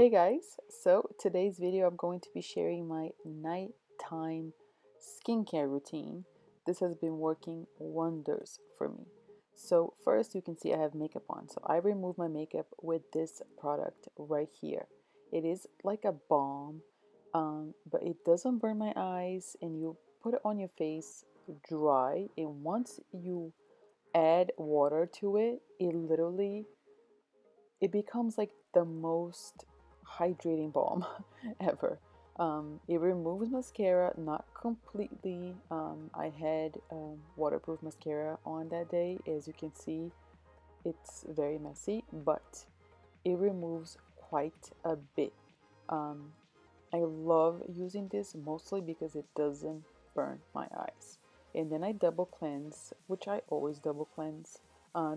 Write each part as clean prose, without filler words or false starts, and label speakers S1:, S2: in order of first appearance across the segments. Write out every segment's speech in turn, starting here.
S1: Hey guys, so today's video I'm going to be sharing my nighttime skincare routine. This has been working wonders for me. So first you can see I have makeup on. So I remove my makeup with this product right here. It is like a balm, but it doesn't burn my eyes, and you put it on your face dry, and once you add water to it, it becomes like the most hydrating balm ever. It removes mascara, not completely. I had waterproof mascara on that day. As you can see, it's very messy, but it removes quite a bit. Um, I love using this mostly because it doesn't burn my eyes. And then I double cleanse, which I always double cleanse.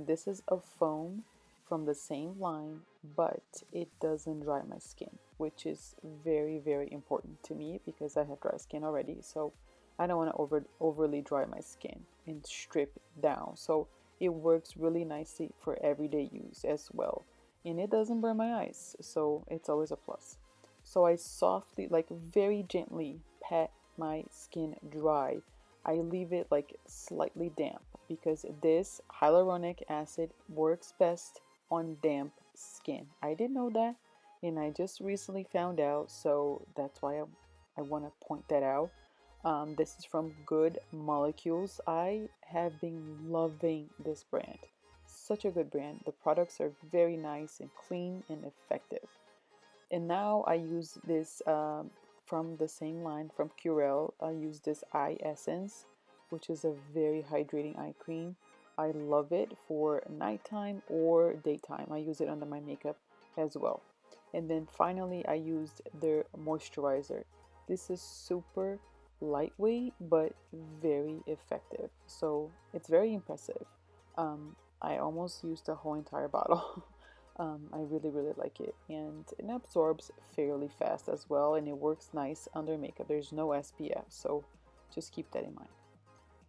S1: This is a foam from the same line, but it doesn't dry my skin, which is very, very important to me because I have dry skin already. So I don't want to overly dry my skin and strip down. So it works really nicely for everyday use as well. And it doesn't burn my eyes, so it's always a plus. So I softly, like very gently, pat my skin dry. I leave it like slightly damp because this hyaluronic acid works best on damp skin. I didn't know that, and I just recently found out, so that's why I want to point that out. This is from Good Molecules. I have been loving this brand. Such a good brand. The products are very nice and clean and effective. And now I use this from the same line from CUREL. I use this eye essence, which is a very hydrating eye cream. I love it for nighttime or daytime. I use it under my makeup as well. And then finally I used their moisturizer. This is super lightweight but very effective, so it's very impressive. I almost used the whole entire bottle. I really like it, and it absorbs fairly fast as well, and it works nice under makeup. There's no SPF, so just keep that in mind.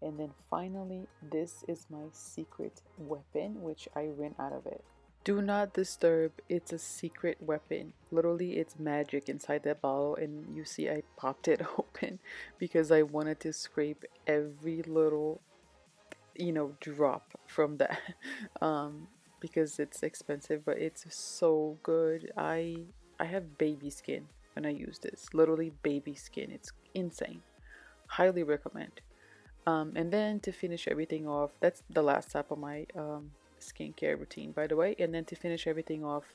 S1: And then finally, this is my secret weapon, which I ran out of it. Do not disturb, it's a secret weapon. Literally, it's magic inside that bottle, and you see I popped it open because I wanted to scrape every little, drop from that. Because it's expensive, but it's so good. I have baby skin when I use this. Literally baby skin. It's insane. Highly recommend. And then to finish everything off, that's the last step of my skincare routine, by the way. And then to finish everything off,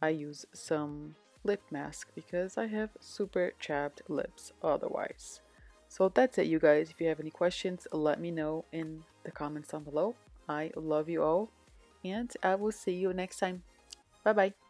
S1: I use some lip mask because I have super chapped lips otherwise. So that's it, you guys. If you have any questions, let me know in the comments down below. I love you all, and I will see you next time. Bye bye.